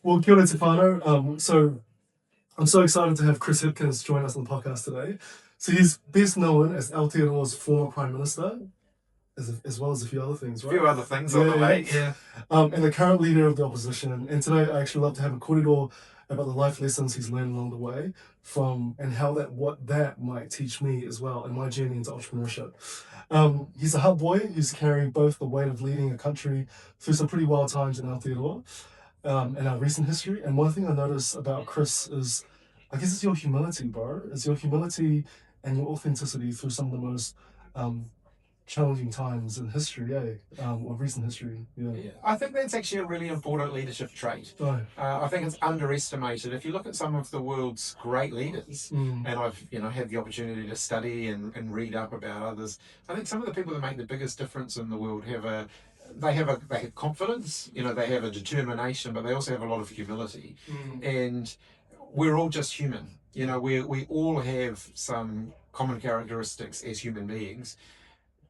Well, kia ora te whānau. So I'm so excited to have Chris Hipkins join us on the podcast today. So he's best known as Aotearoa's former Prime Minister, as well as a few other things, A right? few other things on the way, yeah. And the current leader of the opposition. And today I actually love to have a kōrero about the life lessons he's learned along the way and how what that might teach me as well in my journey into entrepreneurship. He's a hub boy who's carrying both the weight of leading a country through some pretty wild times in Aotearoa. In our recent history. And one thing I notice about Chris is, I guess it's your humility, bro. It's your humility and your authenticity through some of the most challenging times in history, or recent history. Yeah. I think that's actually a really important leadership trait. Right. I think it's underestimated. If you look at some of the world's great leaders, and I've had the opportunity to study and read up about others, I think some of the people that make the biggest difference in the world they have confidence, they have a determination, but they also have a lot of humility. And we're all just human. We all have some common characteristics as human beings.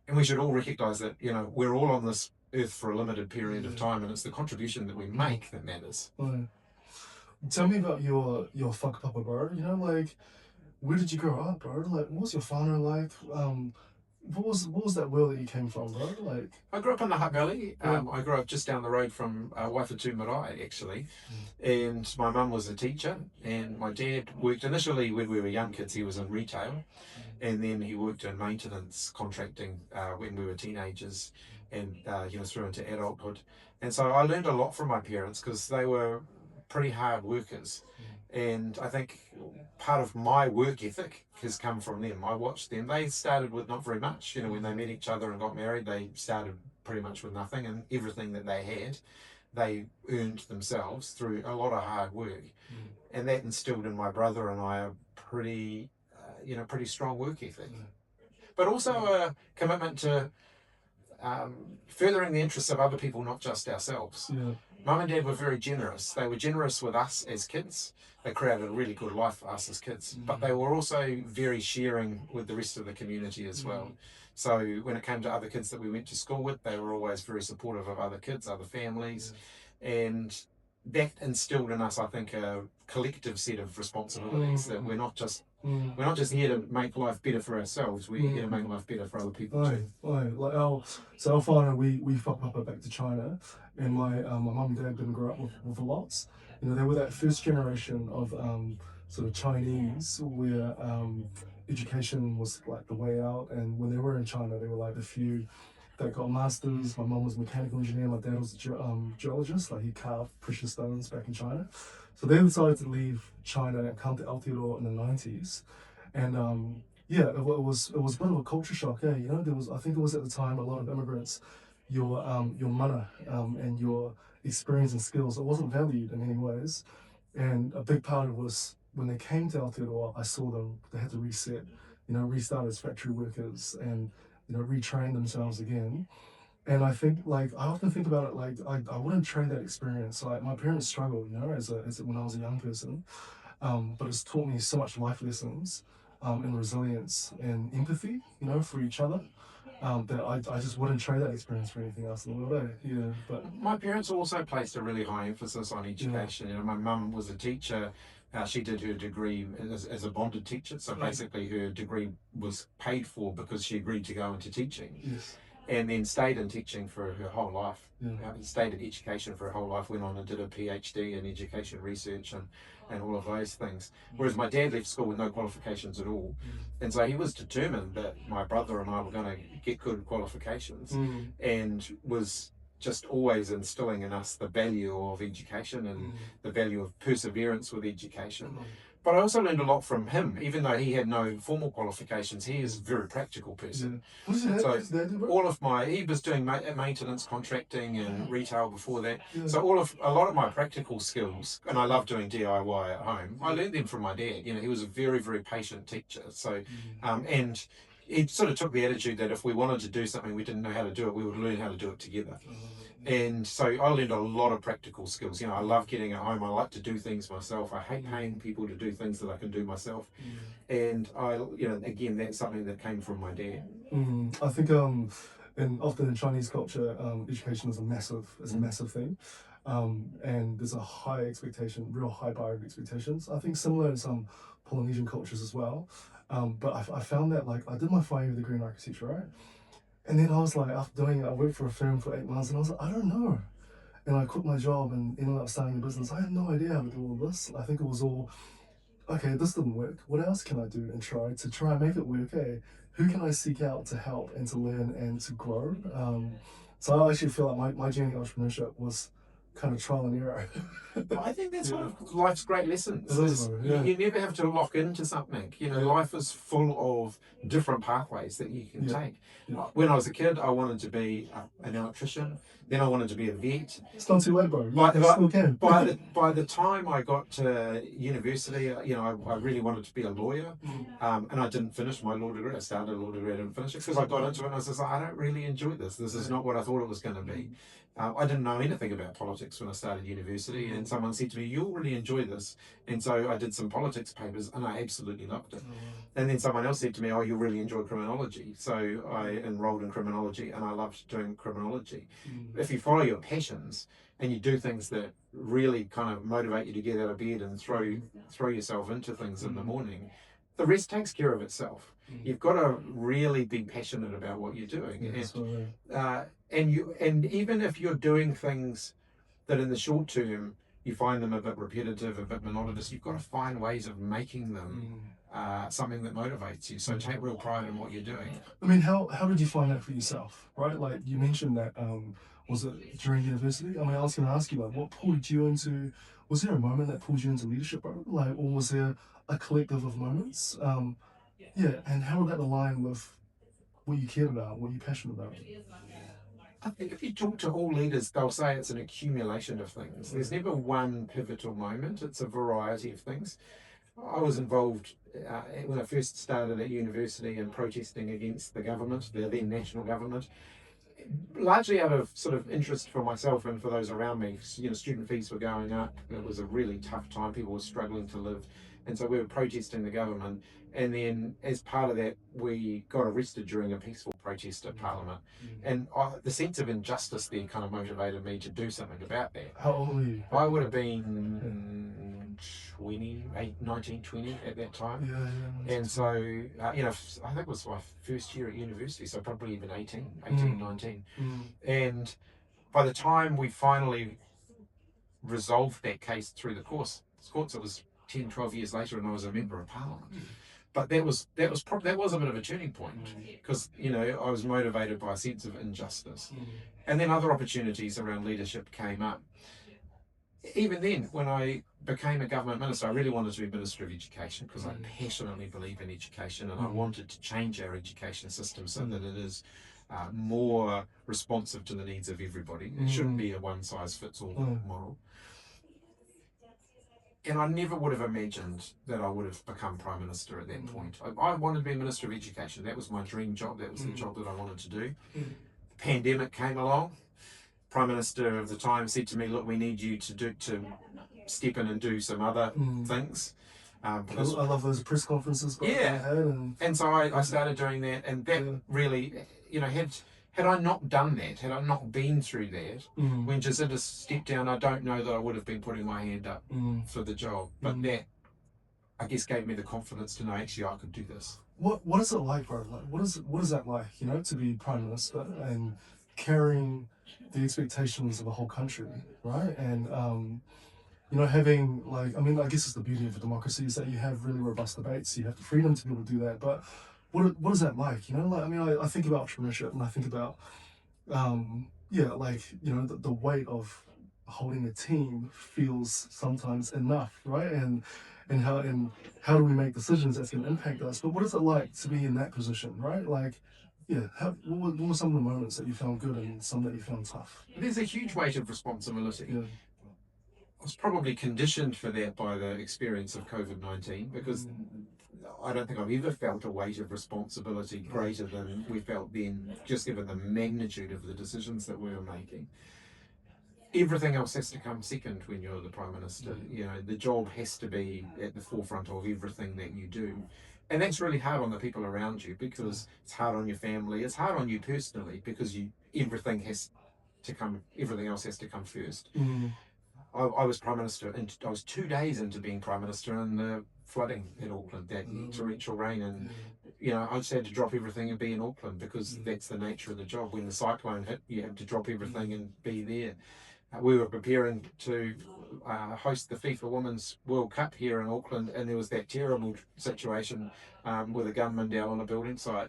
And we should all recognise that, we're all on this earth for a limited period of time, and it's the contribution that we make that matters. Right. Tell me about your whakapapa, bro. Where did you grow up, bro? What was your whānau like? What was that world that you came from, bro? I grew up in the Hutt Valley. I grew up just down the road from Waifatu Marae, actually. And my mum was a teacher, and my dad worked initially when we were young kids. He was in retail, and then he worked in maintenance contracting when we were teenagers, and through into adulthood. And so I learned a lot from my parents because they were pretty hard workers. And I think part of my work ethic has come from them. I watched them. They started with not very much. When they met each other and got married, they started pretty much with nothing, and everything that they had, they earned themselves through a lot of hard work. And that instilled in my brother and I a pretty strong work ethic. But also a commitment to furthering the interests of other people, not just ourselves. Mum and Dad were very generous. They were generous with us as kids. They created a really good life for us as kids. But they were also very sharing with the rest of the community as well. So when it came to other kids that we went to school with, they were always very supportive of other kids, other families. And that instilled in us, I think, a collective set of responsibilities that we're not just here to make life better for ourselves. We're here to make life better for other people too. Our whānau, we whakapapa back to China, and my mum and dad didn't grow up with lots. They were that first generation of sort of Chinese where education was like the way out, and when they were in China, they were like the few that got masters. My mum was a mechanical engineer, my dad was a geologist. He carved precious stones back in China. So they decided to leave China and come to Aotearoa in the 90s. And it was a bit of a culture shock, I think it was at the time a lot of immigrants, your mana and your experience and skills, it wasn't valued in any ways. And a big part of it was when they came to Aotearoa, I saw them, they had to reset, restart as factory workers and retrain themselves again. And I think, I often think about it, I wouldn't trade that experience. My parents struggled, as when I was a young person, but it's taught me so much life lessons, and resilience and empathy, for each other, that I just wouldn't trade that experience for anything else in the world. But my parents also placed a really high emphasis on education. My mum was a teacher. She did her degree as a bonded teacher, so basically her degree was paid for because she agreed to go into teaching. Yes. And then stayed in teaching for her whole life. Stayed in education for her whole life, went on and did a PhD in education research and all of those things. Whereas my dad left school with no qualifications at all. And so he was determined that my brother and I were going to get good qualifications, and was just always instilling in us the value of education and the value of perseverance with education. But I also learned a lot from him, even though he had no formal qualifications. He is a very practical person. What does that do? He was doing maintenance contracting and retail before that. So a lot of my practical skills, and I love doing DIY at home, I learned them from my dad. He was a very, very patient teacher. So, and he sort of took the attitude that if we wanted to do something we didn't know how to do it, we would learn how to do it together. And so I learned a lot of practical skills. I love getting at home. I like to do things myself. I hate paying people to do things that I can do myself. And again, that's something that came from my dad. I think and often in Chinese culture, education is a massive thing. and there's a high expectation, real high bar of expectations. I think similar in some Polynesian cultures as well. But I found that like I did my 5 year degree in architecture, right? And then I was like, after doing it, I worked for a firm for 8 months, and I was like, I don't know. And I quit my job and ended up starting a business. I had no idea how to do all this. I think it was all, okay, this didn't work. What else can I do and try and make it work? Okay, who can I seek out to help and to learn and to grow? So I actually feel like my journey of entrepreneurship was kind of trial and error. I think that's one of life's great lessons. It is, yeah. You never have to lock into something. You know, life is full of different pathways that you can take. When I was a kid, I wanted to be an electrician. Then I wanted to be a vet. It's not too late, bro. You still can. By the time I got to university, I really wanted to be a lawyer, and I didn't finish my law degree. I started a law degree, I didn't finish it because I got into it and I was just like, I don't really enjoy this. This is not what I thought it was going to be. I didn't know anything about politics when I started university, and someone said to me, "You'll really enjoy this." And so I did some politics papers, and I absolutely loved it. And then someone else said to me, "Oh, you'll really enjoy criminology." So I enrolled in criminology, and I loved doing criminology. If you follow your passions and you do things that really kind of motivate you to get out of bed and throw yourself into things in the morning, the rest takes care of itself. You've got to really be passionate about what you're doing, and even if you're doing things that in the short term you find them a bit repetitive, a bit monotonous, you've got to find ways of making them something that motivates you. So take real pride in what you're doing. I mean, how did you find that for yourself, right? Like you mentioned that, was it during university? I mean, I was going to ask you, like, what pulled you into, was there a moment that pulled you into leadership, bro? Like, or was there a collective of moments? And how did that align with what you cared about, what you're passionate about? I think if you talk to all leaders, they'll say it's an accumulation of things. There's never one pivotal moment, it's a variety of things. I was involved when I first started at university in protesting against the government, the then national government, largely out of sort of interest for myself and for those around me. Student fees were going up. It was a really tough time. People were struggling to live. And so we were protesting the government. And then as part of that, we got arrested during a peaceful protest at Parliament. And the sense of injustice there kind of motivated me to do something about that. How old were you? I would have been 19, 20 at that time. And so, I think it was my first year at university, so probably even 18, 19. And by the time we finally resolved that case through the courts, it was 10, 12 years later, and I was a member of Parliament. But that was a bit of a turning point because I was motivated by a sense of injustice, and then other opportunities around leadership came up. Even then, when I became a government minister, I really wanted to be Minister of Education because I passionately believe in education, and I wanted to change our education system so that it is more responsive to the needs of everybody. It shouldn't be a one-size-fits-all model. And I never would have imagined that I would have become Prime Minister at that point. I wanted to be Minister of Education. That was my dream job. That was the job that I wanted to do. The pandemic came along. Prime Minister of the time said to me, "Look, we need you to step in and do some other things." I love those press conferences. And so I started doing that, and that really, had I not done that, had I not been through that, when Jacinda stepped down, I don't know that I would have been putting my hand up for the job. But that, I guess, gave me the confidence to know actually I could do this. What is it like, bro? Like, what is that like? To be Prime Minister and carrying the expectations of a whole country, right? And having I guess it's the beauty of a democracy is that you have really robust debates. You have the freedom to be able to do that, but what is that like? I think about entrepreneurship and I think about, the weight of holding a team feels sometimes enough, right? And how do we make decisions that's going to impact us? But what is it like to be in that position, right? Like, what were some of the moments that you found good and some that you found tough? There's a huge weight of responsibility. I was probably conditioned for that by the experience of COVID-19 because I don't think I've ever felt a weight of responsibility greater than we felt then, just given the magnitude of the decisions that we were making. Everything else has to come second when you're the Prime Minister. The job has to be at the forefront of everything that you do. And that's really hard on the people around you because it's hard on your family, it's hard on you personally because everything has to come. Everything else has to come first. Mm. I was Prime Minister, and I was 2 days into being Prime Minister, and the flooding in Auckland, that torrential rain, and I just had to drop everything and be in Auckland because that's the nature of the job. When the cyclone hit, you have to drop everything and be there. We were preparing to host the FIFA Women's World Cup here in Auckland, and there was that terrible situation with a gunman down on a building site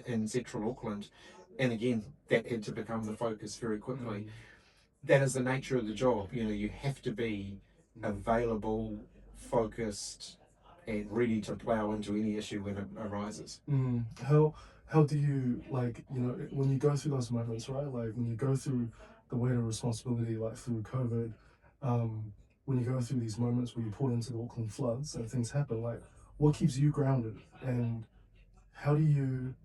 in central Auckland. And again, that had to become the focus very quickly. That is the nature of the job. You have to be available, focused, and ready to plow into any issue when it arises. How do you, like, when you go through those moments, right? Like when you go through the weight of responsibility, like through COVID, when you go through these moments where you pull into the Auckland floods and things happen, like what keeps you grounded, and how do you,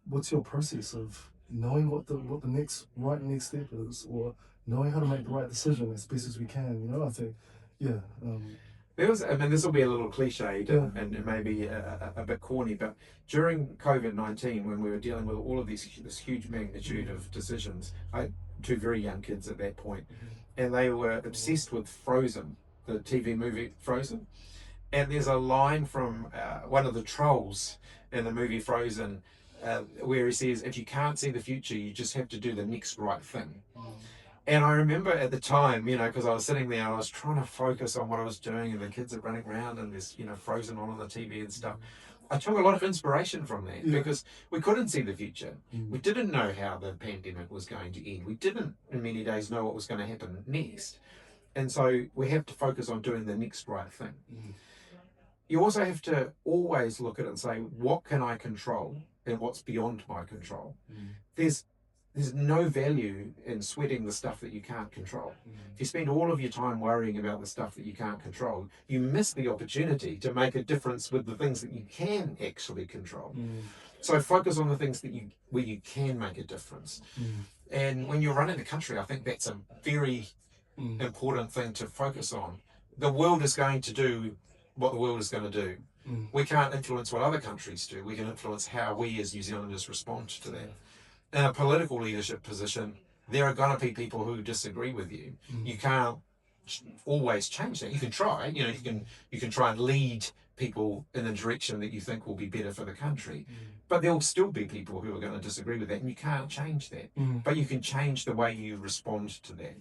what's your process of knowing what the next step is, or knowing how to make the right decision as best as we can? I think, yeah. This will be a little cliched and maybe a bit corny, but during COVID-19, when we were dealing with all of this huge magnitude of decisions, I had two very young kids at that point, and they were obsessed with Frozen, the TV movie Frozen. And there's a line from one of the trolls in the movie Frozen where he says, "If you can't see the future, you just have to do the next right thing." And I remember at the time, because I was sitting there, I was trying to focus on what I was doing, and the kids are running around, and there's, Frozen on the TV and stuff. I took a lot of inspiration from that because we couldn't see the future. We didn't know how the pandemic was going to end. We didn't, in many days, know what was going to happen next. And so we have to focus on doing the next right thing. You also have to always look at it and say, what can I control and what's beyond my control? There's no value in sweating the stuff that you can't control. If you spend all of your time worrying about the stuff that you can't control, you miss the opportunity to make a difference with the things that you can actually control. So focus on the things where you can make a difference. And when you're running the country, I think that's a very important thing to focus on. The world is going to do what the world is going to do. We can't influence what other countries do. We can influence how we as New Zealanders respond to that. In a political leadership position, there are going to be people who disagree with you. You can't always change that. You can try. You can try and lead people in a direction that you think will be better for the country. But there will still be people who are going to disagree with that, and you can't change that. But you can change the way you respond to that.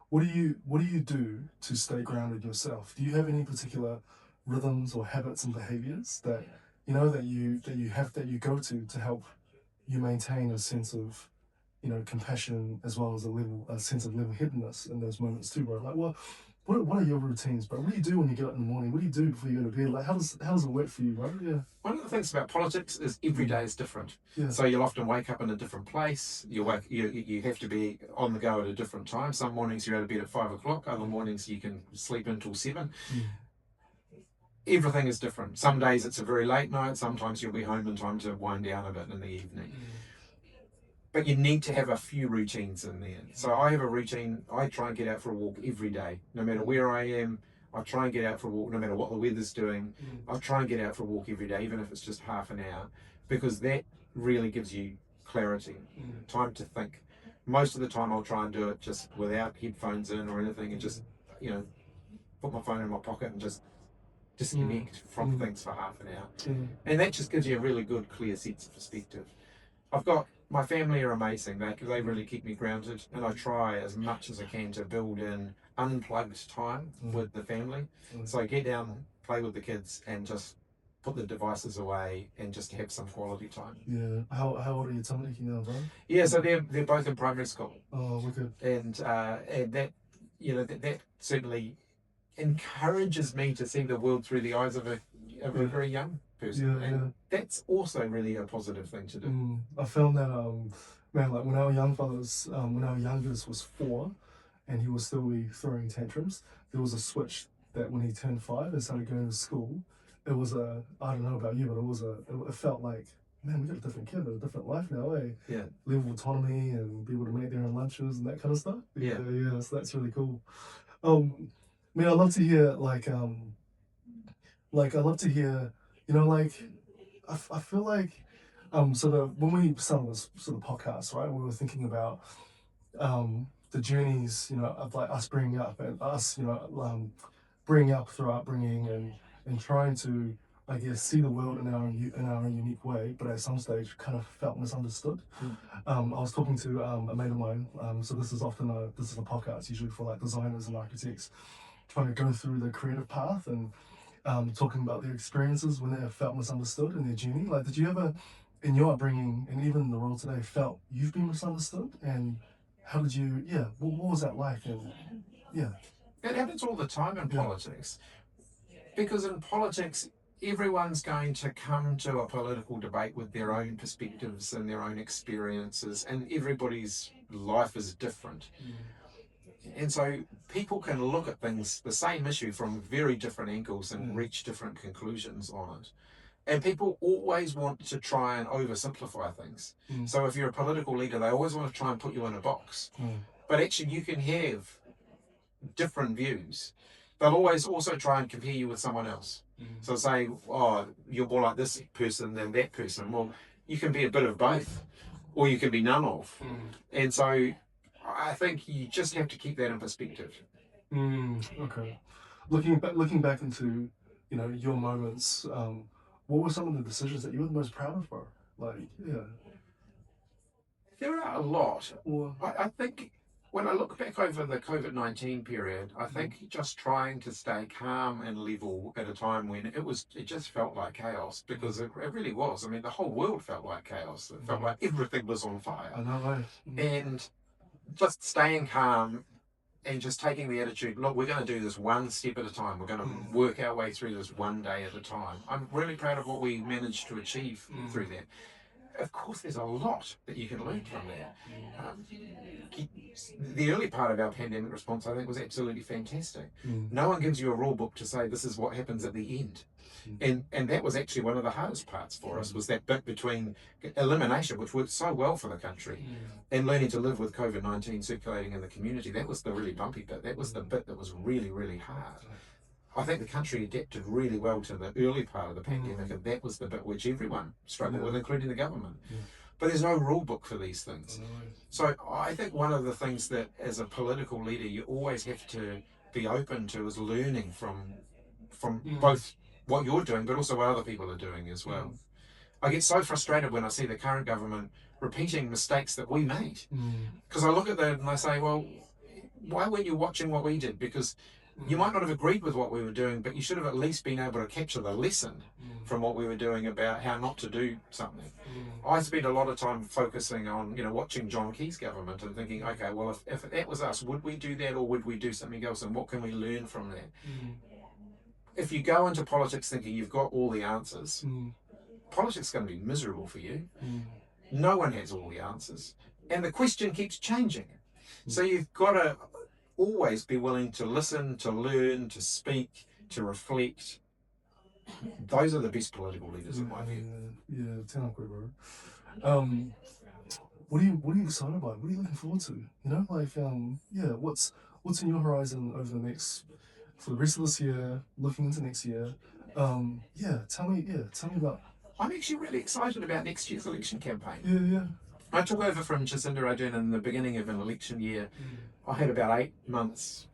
What do you do to stay grounded yourself? Do you have any particular rhythms or habits and behaviors that you go to help you maintain a sense of compassion, as well as a sense of level-headedness in those moments too, bro? Like, what are your routines, bro? What do you do when you get up in the morning? What do you do before you go to bed? Like, how does it work for you, bro? Yeah. One of the things about politics is every day is different. Yeah. So you'll often wake up in a different place. You have to be on the go at a different time. Some mornings you're out of bed at 5 o'clock. Other mornings you can sleep until 7. Everything is different. Some days it's a very late night. Sometimes you'll be home in time to wind down a bit in the evening. But you need to have a few routines in there. So I have a routine. I try and get out for a walk every day. No matter where I am, I try and get out for a walk. No matter what the weather's doing, I try and get out for a walk every day, even if it's just half an hour, because that really gives you clarity, time to think. Most of the time I'll try and do it just without headphones in or anything, and just, put my phone in my pocket and just disconnect from things for half an hour. And that just gives you a really good, clear sense of perspective. My family are amazing. They really keep me grounded, and I try as much as I can to build in unplugged time with the family. So I get down, play with the kids, and just put the devices away and just have some quality time. Yeah. How old are your Tamariki now, bro? Yeah, so they're both in primary school. Oh, wicked. And that that certainly encourages me to see the world through the eyes of a very young person. And that's also really a positive thing to do. I found that man, like when our youngest was 4 and he was still throwing tantrums, there was a switch that when he turned 5 and started going to school, it was I don't know about you, but it felt like, man, we got a different kid, a different life now, eh? Yeah. Level of autonomy and be able to make their own lunches and that kind of stuff. Yeah, so that's really cool. Man, I love to hear I love to hear, I feel like when we started this sort of podcast, right, we were thinking about the journeys, of like us bringing up and us, bringing up through upbringing and trying to, I guess, see the world in our own unique way, but at some stage kind of felt misunderstood. I was talking to a mate of mine. So this is a podcast usually for like designers and architects trying to go through the creative path and talking about their experiences when they have felt misunderstood in their journey. Like, did you ever, in your upbringing and even in the world today, felt you've been misunderstood? And how did you? Yeah, what was that like? And yeah, It happens all the time in yeah, politics. Because in politics, everyone's going to come to a political debate with their own perspectives and their own experiences, and everybody's life is different. And so people can look at things, the same issue, from very different angles and reach different conclusions on it. And people always want to try and oversimplify things. So if you're a political leader, they always want to try and put you in a box. But actually, you can have different views. They'll always also try and compare you with someone else. So say, oh, you're more like this person than that person. Well, you can be a bit of both, or you can be none of. And so I think you just have to keep that in perspective. Okay. Looking back into, your moments, what were some of the decisions that you were the most proud of, bro? Like, yeah. There are a lot. Or, I think when I look back over the COVID-19 period, I think just trying to stay calm and level at a time when it just felt like chaos, because it really was. I mean, the whole world felt like chaos. It felt like everything was on fire. I know, right? And just staying calm and just taking the attitude, look, we're going to do this one step at a time. We're going to work our way through this one day at a time. I'm really proud of what we managed to achieve through that. Of course, there's a lot that you can learn from that. The early part of our pandemic response, I think, was absolutely fantastic. No one gives you a rule book to say this is what happens at the end. And that was actually one of the hardest parts for us, was that bit between elimination, which worked so well for the country, and learning to live with COVID-19 circulating in the community. That was the really bumpy bit. That was the bit that was really, really hard. I think the country adapted really well to the early part of the pandemic, and that was the bit which everyone struggled with, including the government. But there's no rule book for these things. So I think one of the things that, as a political leader, you always have to be open to is learning from both what you're doing, but also what other people are doing as well. I get so frustrated when I see the current government repeating mistakes that we made. Because I look at that and I say, well, why weren't you watching what we did? Because you might not have agreed with what we were doing, but you should have at least been able to capture the lesson from what we were doing about how not to do something. I spent a lot of time focusing on, watching John Key's government and thinking, okay, well, if that was us, would we do that, or would we do something else, and what can we learn from that? If you go into politics thinking you've got all the answers, politics is going to be miserable for you. No one has all the answers. And the question keeps changing. So you've got to always be willing to listen, to learn, to speak, to reflect. Those are the best political leaders, in my view. Yeah, technically, bro. What are you excited about? What are you looking forward to? What's in your horizon over for the rest of this year, looking into next year? Tell me about. I'm actually really excited about next year's election campaign. Yeah. I took over from Jacinda Ardern in the beginning of an election year. I had about 8 months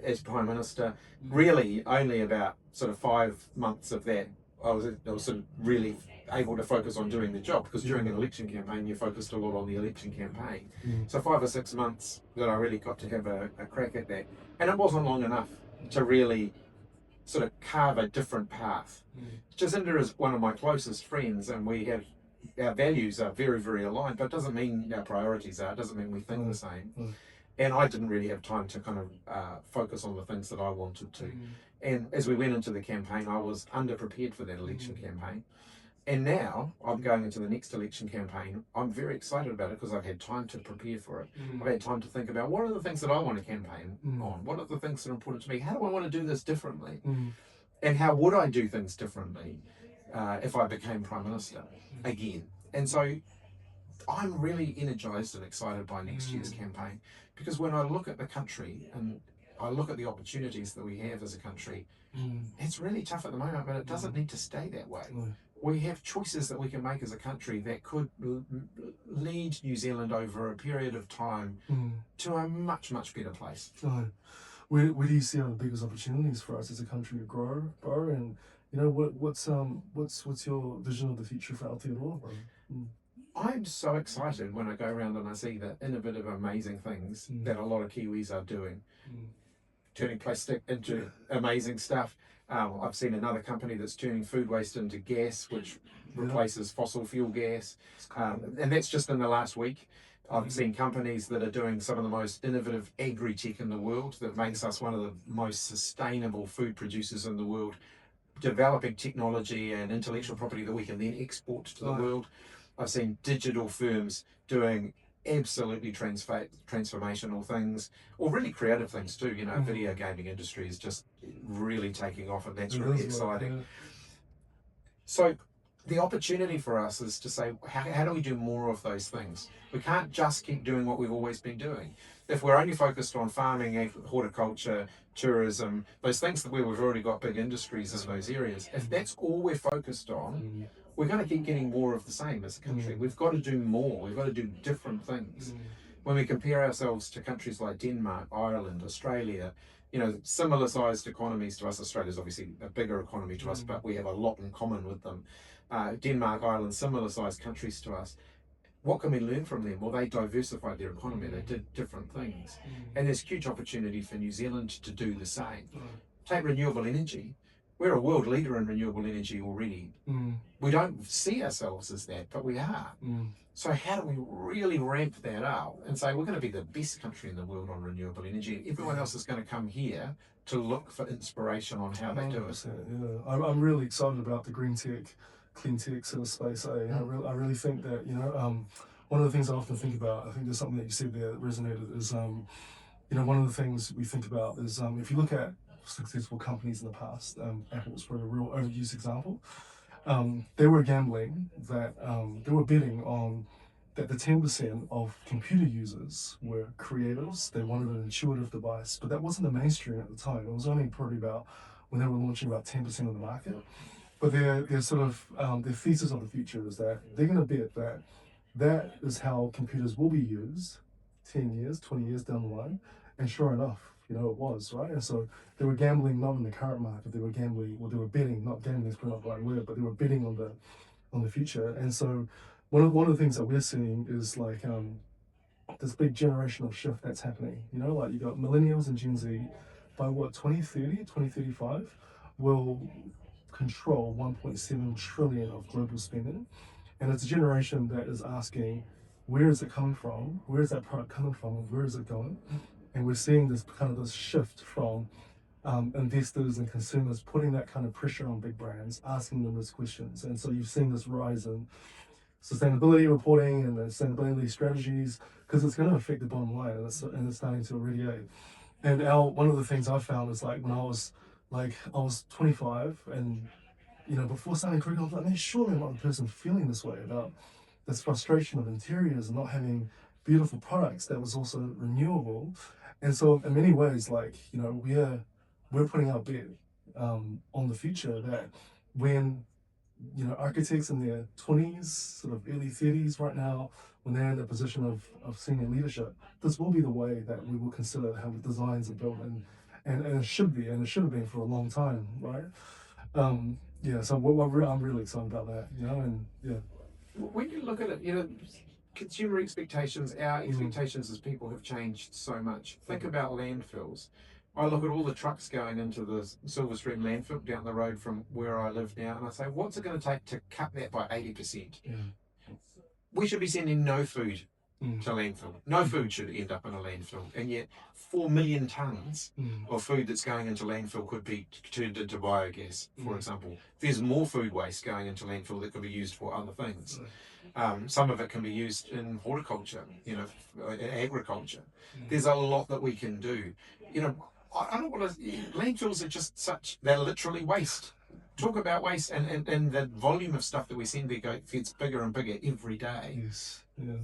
as Prime Minister. Really, only about sort of 5 months of that I was sort of really able to focus on doing the job, because during an election campaign you focused a lot on the election campaign. So 5 or 6 months that I really got to have a crack at that, and it wasn't long enough to really sort of carve a different path. Jacinda is one of my closest friends, and our values are very, very aligned, but it doesn't mean our priorities are. It doesn't mean we think the same. And I didn't really have time to kind of focus on the things that I wanted to. And as we went into the campaign, I was underprepared for that election campaign. And now I'm going into the next election campaign. I'm very excited about it because I've had time to prepare for it. I've had time to think about, what are the things that I want to campaign on? What are the things that are important to me? How do I want to do this differently? And how would I do things differently if I became Prime Minister again? And so I'm really energized and excited by next year's campaign, because when I look at the country and I look at the opportunities that we have as a country, it's really tough at the moment, but it doesn't need to stay that way. we have choices that we can make as a country that could lead New Zealand over a period of time to a much, much better place. Oh, where do you see are the biggest opportunities for us as a country to grow, bro? And you know what's your vision of the future for Aotearoa, bro? I'm so excited when I go around and I see the innovative, amazing things that a lot of Kiwis are doing, turning plastic into amazing stuff. I've seen another company that's turning food waste into gas, which replaces fossil fuel gas, and that's just in the last week. I've seen companies that are doing some of the most innovative agri-tech in the world that makes us one of the most sustainable food producers in the world, developing technology and intellectual property that we can then export to the world. I've seen digital firms doing absolutely transformational things, or really creative things too. You know, video gaming industry is just really taking off, and that's really exciting. So the opportunity for us is to say, how do we do more of those things? We can't just keep doing what we've always been doing. If we're only focused on farming, horticulture, tourism, those things that we've already got big industries in those areas, if that's all we're focused on, we're going to keep getting more of the same as a country. We've got to do more. We've got to do different things. When we compare ourselves to countries like Denmark, Ireland, Australia, you know, similar sized economies to us. Australia's obviously a bigger economy to us, but we have a lot in common with them. Denmark, Ireland, similar sized countries to us. What can we learn from them? Well, they diversified their economy. They did different things. And there's huge opportunity for New Zealand to do the same. Take renewable energy. We're a world leader in renewable energy already. We don't see ourselves as that, but we are. So how do we really ramp that up and say we're going to be the best country in the world on renewable energy? Everyone else is going to come here to look for inspiration on how they do it. Yeah, I'm really excited about the green tech, clean tech sort of space. I really think that, you know, one of the things I often think about, I think there's something that you said there that resonated, is, you know, one of the things we think about is, if you look at successful companies in the past, Apple was probably a real overused example. They were gambling that they were betting on that the 10% of computer users were creatives. They wanted an intuitive device, but that wasn't the mainstream at the time. It was only probably about when they were launching about 10% of the market. But their sort of their thesis of the future is that they're going to bet that that is how computers will be used 10 years, 20 years down the line. And sure enough, you know, it was, right? And so they were gambling not in the current market, they were gambling, well, they were betting, not gambling is probably not the right word, but they were betting on the future. And so one of the things that we're seeing is like this big generational shift that's happening. You know, like you got millennials and Gen Z by what, 2030, 2035 will control 1.7 trillion of global spending. And it's a generation that is asking, where is it coming from? Where is that product coming from? And where is it going? And we're seeing this kind of this shift from investors and consumers putting that kind of pressure on big brands, asking them those questions. And so you've seen this rise in sustainability reporting and the sustainability strategies, because it's going to affect the bottom line, and it's starting to irradiate. And one of the things I found is like when I was 25, and you know, before starting career, I was like, man, surely I'm not the person feeling this way about this frustration of interiors and not having beautiful products that was also renewable. And so in many ways, like, you know, we're putting our bet on the future that when, you know, architects in their 20s, sort of early 30s right now, when they're in the position of senior leadership, this will be the way that we will consider how the designs are built, and it should be, and it should have been for a long time, right? Yeah, so I'm really excited about that, you know, and yeah. When you look at it, you know, consumer expectations, our expectations as people have changed so much. Think about landfills. I look at all the trucks going into the Silver Stream landfill down the road from where I live now, and I say, what's it going to take to cut that by 80%? Yeah. We should be sending no food to landfill. No food should end up in a landfill, and yet 4 million tonnes of food that's going into landfill could be turned into biogas, for example. There's more food waste going into landfill that could be used for other things. Some of it can be used in horticulture, you know, agriculture. There's a lot that we can do. You know, I don't want to, landfills are just such, they're literally waste. Talk about waste, and the volume of stuff that we send there gets bigger and bigger every day. Yes, yeah.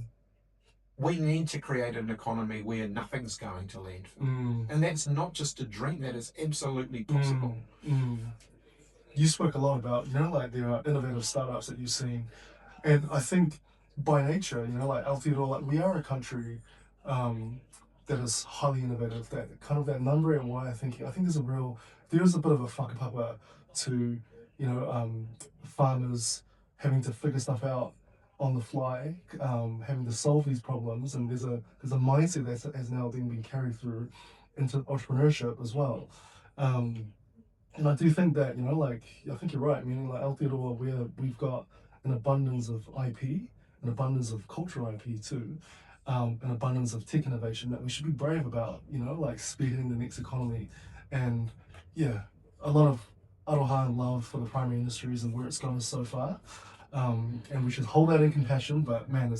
We need to create an economy where nothing's going to landfill. And that's not just a dream, that is absolutely possible. you spoke a lot about, like there are innovative startups that you've seen. And I think by nature, like Aotearoa, like we are a country that is highly innovative. That kind of that number and why I think there is a bit of a whakapapa to, farmers having to figure stuff out on the fly, having to solve these problems, and there's a mindset that has now then been carried through into entrepreneurship as well. Um, and I do think that, like, I think you're right, meaning like Aotearoa, we've got an abundance of IP, an abundance of cultural IP too, an abundance of tech innovation that we should be brave about, like spearheading the next economy. And yeah, a lot of aroha and love for the primary industries and where it's gone so far. And we should hold that in compassion, but man,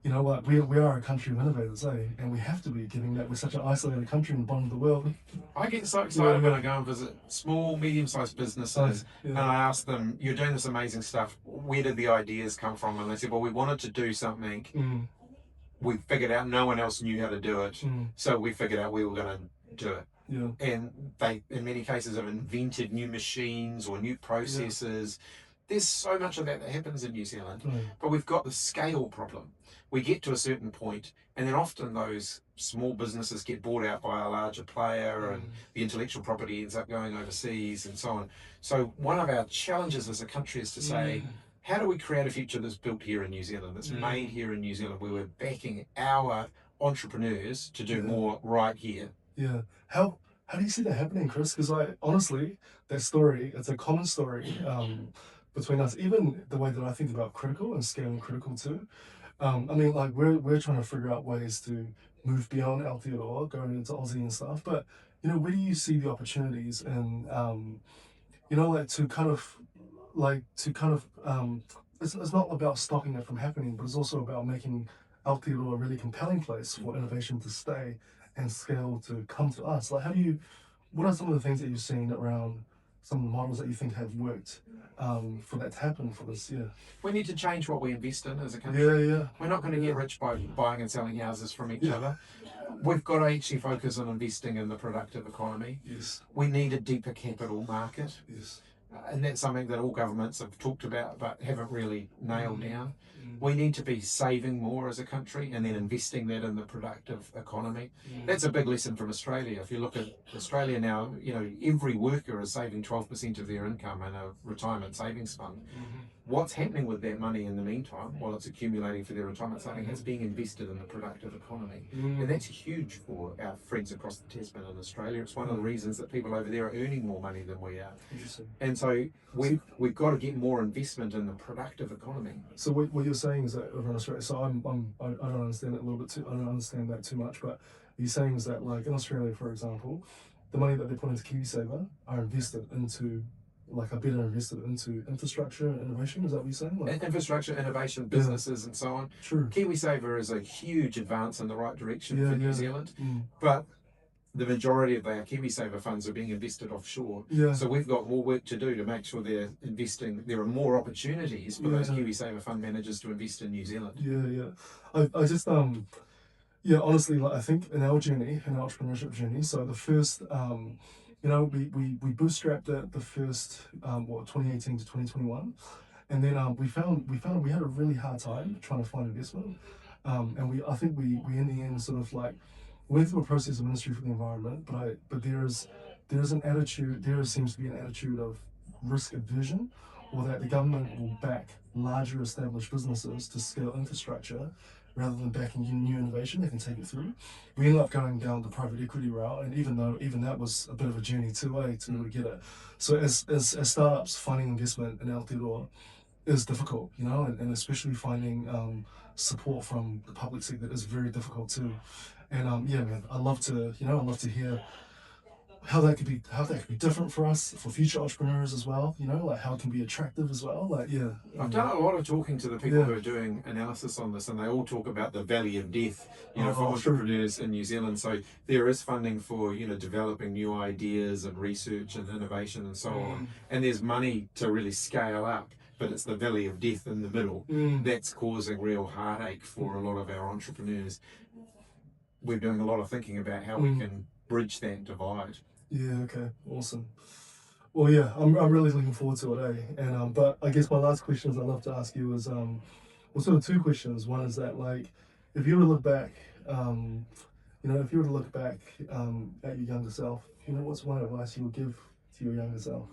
what, we are a country of innovators, eh? And we have to be, given that we're such an isolated country in the bottom of the world. I get so excited when I go and visit small, medium-sized businesses, Yeah. and I ask them, "You're doing this amazing stuff. Where did the ideas come from?" And they said, "Well, we wanted to do something. Mm, We figured out no one else knew how to do it, mm, so we figured out we were going to do it." yeah. And they, in many cases, have invented new machines or new processes. There's so much of that that happens in New Zealand, but we've got the scale problem. We get to a certain point, and then often those small businesses get bought out by a larger player, and the intellectual property ends up going overseas, and so on. So one of our challenges as a country is to say, how do we create a future that's built here in New Zealand, that's made here in New Zealand, where we're backing our entrepreneurs to do more right here? Yeah. How do you see that happening, Chris? Because I honestly, that story, it's a common story between us. Even the way that I think about critical and scaling critical too. I mean, like we're trying to figure out ways to move beyond Aotearoa, going into Aussie and stuff. But where do you see the opportunities and like to kind of it's not about stopping it from happening, but it's also about making Aotearoa a really compelling place for innovation to stay and scale to come to us. Like, what are some of the things that you've seen around some of the models that you think have worked for that to happen for this year? We need to change what we invest in as a country. Yeah. We're not going to get rich by buying and selling houses from each other. We've got to actually focus on investing in the productive economy. Yes. We need a deeper capital market. Yes. And that's something that all governments have talked about but haven't really nailed down. We need to be saving more as a country and then investing that in the productive economy. That's a big lesson from Australia. If you look at Australia now, every worker is saving 12% of their income in a retirement savings fund. What's happening with that money in the meantime, while it's accumulating for their retirement saving, it's being invested in the productive economy. And that's huge for our friends across the Tasman and Australia. It's one of the reasons that people over there are earning more money than we are. And so we've got to get more investment in the productive economy. So what you're saying is that over in Australia, so I don't understand that a little bit too, I don't understand that too much, but you're saying is that like in Australia, for example, the money that they put into KiwiSaver are invested into infrastructure and innovation. Is that what you're saying? Like, infrastructure, innovation, businesses, and so on. True. KiwiSaver is a huge advance in the right direction for New Zealand, Mm. but the majority of our KiwiSaver funds are being invested offshore. Yeah. So we've got more work to do to make sure they're investing. There are more opportunities for those KiwiSaver fund managers to invest in New Zealand. I just honestly, like I think in our journey, in our entrepreneurship journey, so the first we bootstrapped it the first 2018 to 2021, and then we found we had a really hard time trying to find investment, and I think we in the end sort of like went through a process of Ministry for the Environment, but there seems to be an attitude of risk aversion, or that the government will back larger established businesses to scale infrastructure rather than backing new innovation that can take it through. We ended up going down the private equity route, and even that was a bit of a journey to really get it. So as startups, finding investment in Aotearoa is difficult, and especially finding support from the public sector is very difficult too. And man, I'd love to hear how that could be different for us, for future entrepreneurs as well, like how it can be attractive as well. I've done a lot of talking to the people who are doing analysis on this, and they all talk about the valley of death, for entrepreneurs in New Zealand. So there is funding for, developing new ideas and research and innovation and so on. And there's money to really scale up, but it's the valley of death in the middle that's causing real heartache for a lot of our entrepreneurs. We're doing a lot of thinking about how we can bridge that divide. Yeah, okay, awesome. Well, yeah, I'm really looking forward to it, eh? And but I guess my last questions I'd love to ask you is well, sort of two questions. One is that like, if you were to look back, um, if you were to look back at your younger self, what's one advice you would give to your younger self?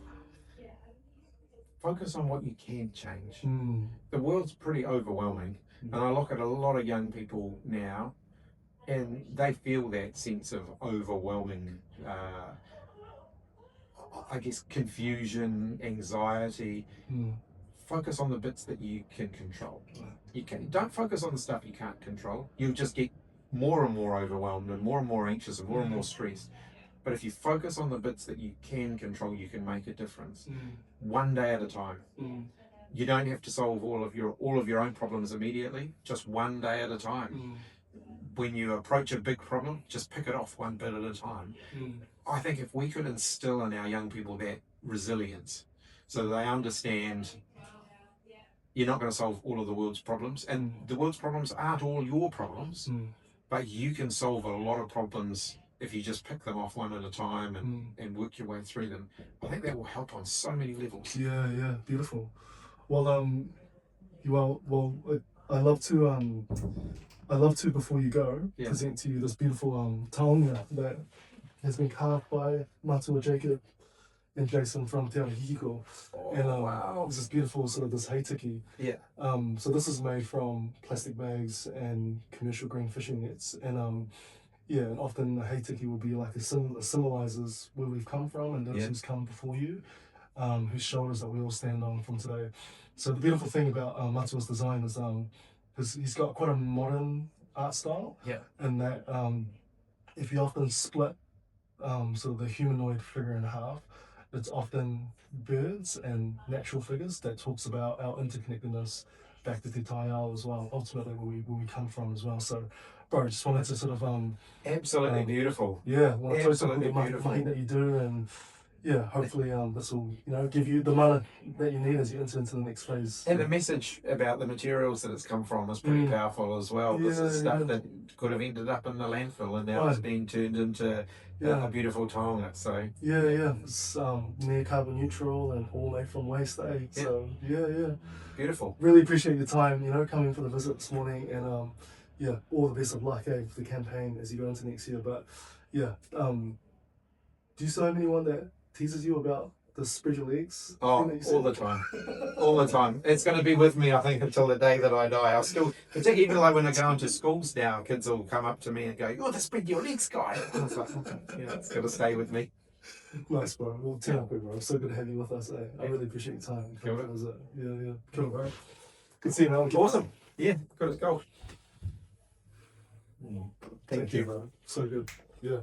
Focus on what you can change. Mm. The world's pretty overwhelming, and I look at a lot of young people now, and they feel that sense of overwhelming, I guess, confusion, anxiety. Mm. Focus on the bits that you can control. Don't focus on the stuff you can't control. You'll just get more and more overwhelmed and more anxious and more stressed. But if you focus on the bits that you can control, you can make a difference. One day at a time. You don't have to solve all of your own problems immediately. Just one day at a time. When you approach a big problem, just pick it off one bit at a time. I think if we could instill in our young people that resilience, so they understand you're not going to solve all of the world's problems, and the world's problems aren't all your problems, but you can solve a lot of problems if you just pick them off one at a time and work your way through them. I think that will help on so many levels. Yeah, beautiful. Well, I love to before you go present to you this beautiful taonga that has been carved by Matua Jacob and Jason from Te Hihiko. And Wow. This is beautiful, sort of this heitiki. Yeah. So this is made from plastic bags and commercial green fishing nets. And and often the heitiki will be like symbolizes where we've come from and those who's come before you, whose shoulders that we all stand on from today. So the beautiful thing about Matua's design is he's got quite a modern art style. Yeah. And that if you often split sort of the humanoid figure in half, it's often birds and natural figures that talks about our interconnectedness back to Te Tai Ao as well, ultimately where we come from as well. So, bro, just wanted to sort of absolutely beautiful. Yeah, want to Absolutely beautiful. mahi that you do, and yeah, hopefully this will give you the mana that you need as you enter into the next phase. And the message about the materials that it's come from is pretty powerful as well. This is stuff that could have ended up in the landfill and now it's being turned into a beautiful taonga. So it's near carbon neutral and all made from waste, eh? So beautiful. Really appreciate your time, coming for the visit this morning, and all the best of luck, for the campaign as you go into next year. But do you still have anyone that teases you about the spread your legs? Oh, all the time. All the time. It's going to be with me, I think, until the day that I die. I'll still, particularly even like when I go into schools now, kids will come up to me and go, "You're the spread your legs guy." I was like, it's going to stay with me. Nice, bro. Well, turn up, bro. So good to have you with us, eh? I really appreciate your time. Yeah. Cool, bro. Good seeing you, man. Awesome. Yeah, good as gold. Thank you, bro. So good. Yeah.